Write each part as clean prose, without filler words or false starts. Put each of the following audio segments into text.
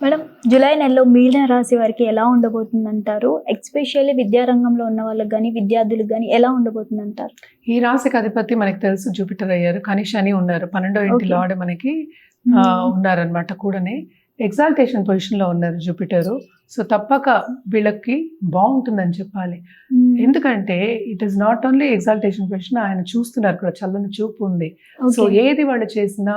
Madam, July నెలలో మీన రాశి వారికి ఎలా ఉండబోతుందంటారు? ఎస్పెషల్లీ విద్యారంగంలో ఉన్న వాళ్ళకి గాని, విద్యార్థులకు గాని ఎలా ఉండబోతుందంటారు? ఈ రాశికి అధిపతి మనకి తెలుసు జూపిటర్ అయ్యారు, కానీ శని ఉన్నారు 12వ ఇంటి ఓకే. లార్డ్ మనకి ఉన్నారనమాట. కూడానే ఎగ్జాల్టేషన్ పొజిషన్ లో ఉన్నారు జూపిటరు. సో తప్పక వీళ్ళకి బాగుంటుందని చెప్పాలి. ఎందుకంటే it is not only exaltation position, ఆయన చూస్తున్నారు కూడా, చల్లని చూపు ఉంది. So okay. ఏది వాళ్ళు చేసినా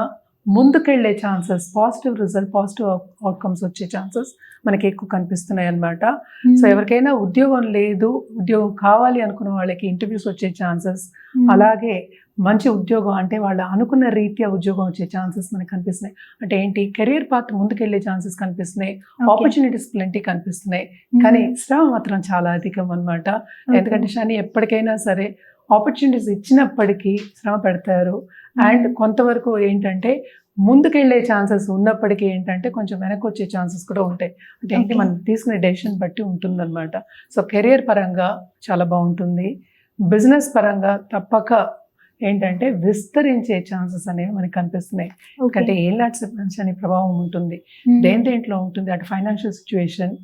ముందుకెళ్లే chances, positive result, positive outcomes వచ్చే ఛాన్సెస్ మనకి ఎక్కువ కనిపిస్తున్నాయి అన్నమాట. సో ఎవరికైనా ఉద్యోగం లేదు, ఉద్యోగం కావాలి అనుకున్న వాళ్ళకి ఇంటర్వ్యూస్ వచ్చే ఛాన్సెస్, అలాగే మంచి ఉద్యోగం అంటే వాళ్ళ అనుకున్న రీత్యా ఉద్యోగం వచ్చే ఛాన్సెస్ మనకి కనిపిస్తున్నాయి. అంటే ఏంటి, కెరియర్ పాత్ ముందుకెళ్లే ఛాన్సెస్ కనిపిస్తున్నాయి, ఆపర్చునిటీస్ ప్lenty కనిపిస్తున్నాయి. కానీ శ్రమ మాత్రం చాలా అధికం అన్నమాట. ఎందుకంటే శని ఎప్పటికైనా సరే ఆపర్చునిటీస్ ఇచ్చినప్పటికీ శ్రమ పెడతారు. అండ్ కొంతవరకు ఏంటంటే ముందుకెళ్లే ఛాన్సెస్ ఉన్నప్పటికీ ఏంటంటే కొంచెం వెనక్కి వచ్చే ఛాన్సెస్ కూడా ఉంటాయి. అంటే ఏంటి, మనం తీసుకునే డెసిషన్ బట్టి ఉంటుందన్నమాట. సో కెరియర్ పరంగా చాలా బాగుంటుంది. బిజినెస్ పరంగా తప్పక ఏంటంటే విస్తరించే ఛాన్సెస్ అనేవి మనకి కనిపిస్తున్నాయి. ఎందుకంటే ఏళ్ళనాటి శని ప్రభావం ఉంటుంది, దేంట్లో ఉంటుంది, అటు ఫైనాన్షియల్ సిచ్యువేషన్,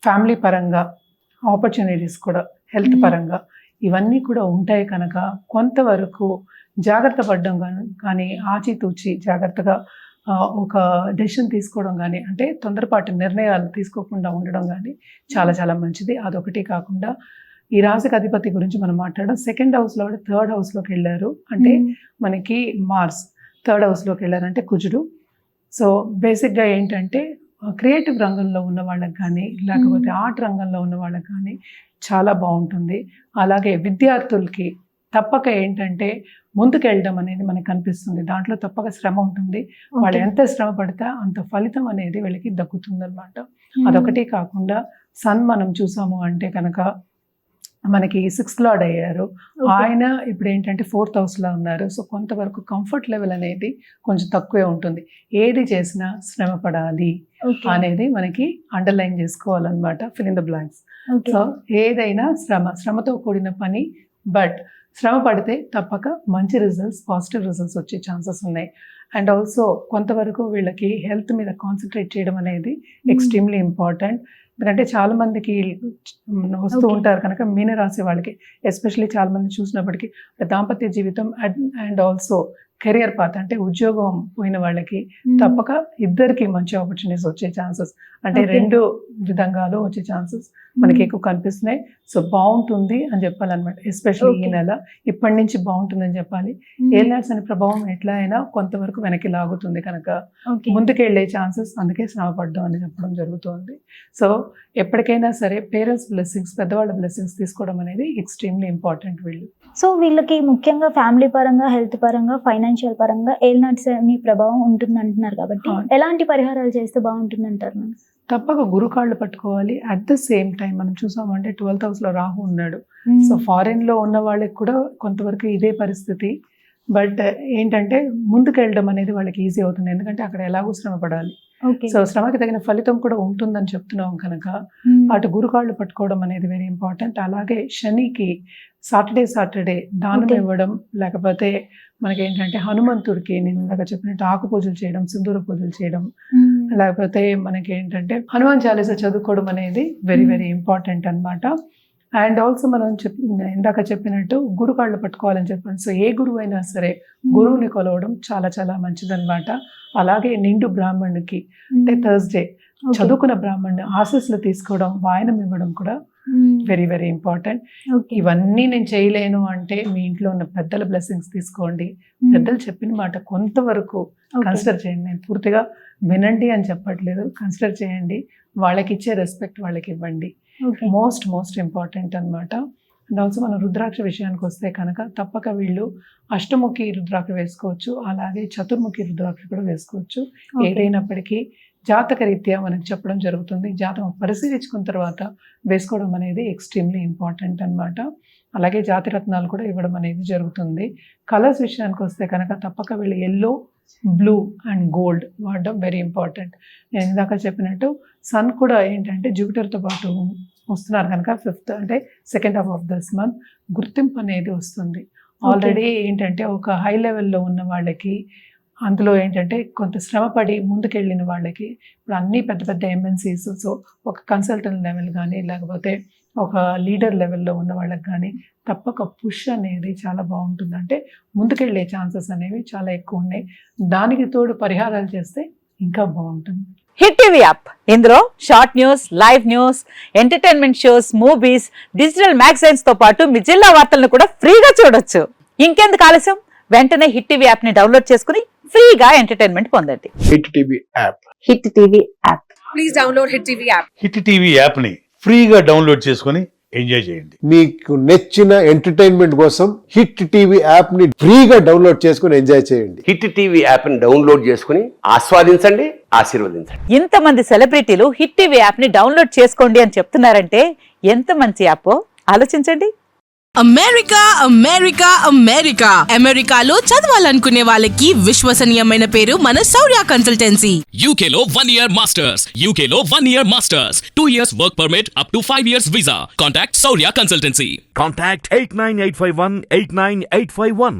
ఫ్యామిలీ పరంగా, ఆపర్చునిటీస్ కూడా, హెల్త్ పరంగా ఇవన్నీ కూడా ఉంటాయి. కనుక కొంతవరకు జాగ్రత్త పడడం కానీ ఆచితూచి జాగ్రత్తగా ఒక డెసిషన్ తీసుకోవడం కానీ, అంటే తొందరపాటు నిర్ణయాలు తీసుకోకుండా ఉండడం కానీ చాలా చాలా మంచిది. అదొకటి కాకుండా ఈ రాశికి అధిపతి గురించి మనం మాట్లాడడం, సెకండ్ హౌస్లో థర్డ్ హౌస్లోకి వెళ్ళారు. అంటే మనకి మార్స్ థర్డ్ హౌస్లోకి వెళ్ళారంటే కుజుడు. సో బేసిక్గా ఏంటంటే క్రియేటివ్ రంగంలో ఉన్న వాళ్ళకి కానీ, లేకపోతే ఆర్ట్ రంగంలో ఉన్న వాళ్ళకి కానీ చాలా బాగుంటుంది. అలాగే విద్యార్థులకి తప్పక ఏంటంటే ముందుకెళ్ళడం అనేది మనకు కనిపిస్తుంది. దాంట్లో తప్పక శ్రమ ఉంటుంది. వాళ్ళు ఎంత శ్రమ పడితే అంత ఫలితం అనేది వీళ్ళకి దక్కుతుంది అనమాట. అదొకటి కాకుండా సన్ మనం చూసాము అంటే కనుక మనకి 6th లార్డ్ అయ్యారు. ఆయన ఇప్పుడు ఏంటంటే 4th హౌస్లో ఉన్నారు. సో కొంతవరకు కంఫర్ట్ లెవెల్ అనేది కొంచెం తక్కువే ఉంటుంది. ఏది చేసినా శ్రమ పడాలి అనేది మనకి అండర్లైన్ చేసుకోవాలన్నమాట, fill in the blanks. So ఏదైనా శ్రమతో కూడిన పని, బట్ శ్రమ పడితే తప్పక మంచి రిజల్ట్స్, పాజిటివ్ రిజల్ట్స్ వచ్చే ఛాన్సెస్ ఉన్నాయి. అండ్ ఆల్సో కొంతవరకు వీళ్ళకి హెల్త్ మీద కాన్సన్ట్రేట్ చేయడం అనేది ఎక్స్ట్రీమ్లీ ఇంపార్టెంట్. ఎందుకంటే చాలా మందికి వస్తూ ఉంటారు కనుక మీనరాశి వాళ్ళకి ఎస్పెషల్లీ చాలా మంది చూసినప్పటికీ దాంపత్య జీవితం అండ్ ఆల్సో కెరియర్ పాత్, అంటే ఉద్యోగం పోయిన వాళ్ళకి తప్పక ఇద్దరికి మంచి ఆపర్చునిటీస్ వచ్చే ఛాన్సెస్, అంటే రెండు విధంగాలు వచ్చే ఛాన్సెస్ మనకి ఎక్కువ కనిపిస్తున్నాయి. సో బాగుంటుంది అని చెప్పాలన్నమాట. ఎస్పెషల్లీ ఈ నెల ఇప్పటి నుంచి బాగుంటుందని చెప్పాలి. ఏలినాటి శని ప్రభావం ఎట్లా అయినా కొంతవరకు వెనక్కి లాగుతుంది కనుక ముందుకెళ్లే ఛాన్సెస్, అందుకే శ్రమ పడ్డం అని చెప్పడం జరుగుతుంది. సో ఎప్పటికైనా సరే పేరెంట్స్ బ్లెస్సింగ్స్, పెద్దవాళ్ళ బ్లెస్సింగ్స్ తీసుకోవడం అనేది ఎక్స్ట్రీమ్లీ ఇంపార్టెంట్. సో వీళ్ళకి ముఖ్యంగా ఫ్యామిలీ పరంగా, హెల్త్ పరంగా, ఫైనాన్షియల్ పరంగా ఏలినాటి శని ప్రభావం ఉంటుంది అంటున్నారు కాబట్టి ఎలాంటి పరిహారాలు చేస్తే బాగుంటుంది అంటారు? తప్పక గురుకాళ్ళు పట్టుకోవాలి. అట్ ద సేమ్ టైం మనం చూసామంటే 12th హౌస్లో రాహు ఉన్నాడు. సో ఫారిన్లో ఉన్న వాళ్ళకి కూడా కొంతవరకు ఇదే పరిస్థితి. బట్ ఏంటంటే ముందుకెళ్ళడం అనేది వాళ్ళకి ఈజీ అవుతుంది, ఎందుకంటే అక్కడ ఎలాగో శ్రమ పడాలి. సో శ్రమకి తగిన ఫలితం కూడా ఉంటుందని చెప్తున్నాం కనుక అటు గురుకాళ్ళు పట్టుకోవడం అనేది వెరీ ఇంపార్టెంట్. అలాగే శనికి సాటర్డే దానం ఇవ్వడం, లేకపోతే మనకి ఏంటంటే హనుమంతుడికి నేను ఇందాక చెప్పినట్టు ఆకు పూజలు చేయడం, సింధూర పూజలు చేయడం, లేకపోతే మనకి ఏంటంటే హనుమాన్ చాలీసా చదువుకోవడం అనేది వెరీ వెరీ ఇంపార్టెంట్ అన్నమాట. అండ్ ఆల్సో మనం ఇందాక చెప్పినట్టు గురుకాళ్ళు పట్టుకోవాలని చెప్పాను. సో ఏ గురువు అయినా సరే గురువుని కొలవడం చాలా చాలా మంచిదన్నమాట. అలాగే నిండు బ్రాహ్మణుడికి అంటే థర్స్డే చదువుకున్న బ్రాహ్మణుని ఆశీస్సులు తీసుకోవడం, వాయనం ఇవ్వడం కూడా వెరీ వెరీ ఇంపార్టెంట్. ఇవన్నీ నేను చేయలేను అంటే మీ ఇంట్లో ఉన్న పెద్దల బ్లెస్సింగ్స్ తీసుకోండి. పెద్దలు చెప్పిన మాట కొంతవరకు కన్సిడర్ చేయండి. నేను పూర్తిగా వినండి అని చెప్పట్లేదు, కన్సిడర్ చేయండి. వాళ్ళకి ఇచ్చే రెస్పెక్ట్ వాళ్ళకి ఇవ్వండి. మోస్ట్ ఇంపార్టెంట్ అన్నమాట. అండ్ ఆల్సో మనం రుద్రాక్ష విషయానికి వస్తే కనుక తప్పక వీళ్ళు అష్టముఖి రుద్రాక్ష వేసుకోవచ్చు, అలాగే చతుర్ముఖి రుద్రాక్ష కూడా వేసుకోవచ్చు. ఏదైనప్పటికీ జాతక రీత్యా మనకు చెప్పడం జరుగుతుంది. జాతకం పరిశీలించుకున్న తర్వాత వేసుకోవడం అనేది ఎక్స్ట్రీమ్లీ ఇంపార్టెంట్ అన్నమాట. అలాగే జాతిరత్నాలు కూడా ఇవ్వడం అనేది జరుగుతుంది. కలర్స్ విషయానికి వస్తే కనుక తప్పక వీళ్ళు ఎల్లో, బ్లూ అండ్ గోల్డ్ వాడడం వెరీ ఇంపార్టెంట్. నేను ఇందాక చెప్పినట్టు సన్ కూడా ఏంటంటే జూపిటర్తో పాటు వస్తున్నారు కనుక 5th అంటే second half of this month గుర్తింపు అనేది వస్తుంది. ఆల్రెడీ ఏంటంటే ఒక హై లెవెల్లో ఉన్న వాళ్ళకి అందులో ఏంటంటే కొంత శ్రమపడి ముందుకెళ్ళిన వాళ్ళకి ఇప్పుడు అన్ని పెద్ద పెద్ద ఎంఎన్సీస్, సో ఒక కన్సల్టెంట్ లెవెల్ కానీ లేకపోతే ఒక లీడర్ లెవెల్లో ఉన్న వాళ్ళకి కానీ తప్పక పుష్ అనేది చాలా బాగుంటుంది. అంటే ముందుకెళ్ళే ఛాన్సెస్ అనేవి చాలా ఎక్కువ ఉన్నాయి. దానికి తోడు పరిహారాలు చేస్తే ఇంకా బాగుంటుంది. హిట్ టీవీ యాప్, ఇందులో short news, live news, entertainment shows, movies, digital magazines తో పాటు మీ జిల్లా వార్తలను కూడా ఫ్రీగా చూడొచ్చు. ఇంకెందుకు ఆలస్యం, వెంటనే హిట్ టీవీ యాప్ ని డౌన్లోడ్ చేసుకుని ఫ్రీగా ఎంటర్టైన్మెంట్ పొందండి. Hit TV app. Hit TV app. Please download hit TV app. Hit TV యాప్ని ఫ్రీగా డౌన్లోడ్ చేసుకొని ఎంజాయ్ చేయండి. మీకు నచ్చిన ఎంటర్టైన్మెంట్ కోసం హిట్ టీవీ యాప్ ని ఫ్రీగా డౌన్లోడ్ చేసుకొని ఎంజాయ్ చేయండి. హిట్ టీవీ యాప్ని డౌన్లోడ్ చేసుకుని ఆస్వాదించండి, ఆశీర్వదించండి. ఇంతమంది సెలబ్రిటీలు హిట్ టీవీ యాప్ ని డౌన్లోడ్ చేసుకోండి అని చెప్తున్నారంటే ఎంత మంచి యాప్ ఆలోచించండి. అమెరికా అమెరికా అమెరికా అమెరికాలో చదవాలనుకునే వాళ్ళకి విశ్వసనీయమైన పేరు మన శౌర్య కన్సల్టెన్సీ. UK లో 1 year masters. UK లో 1 year masters. 2 years work permit up to 5 years visa. Contact Saurya Consultancy. Contact 89851 89851.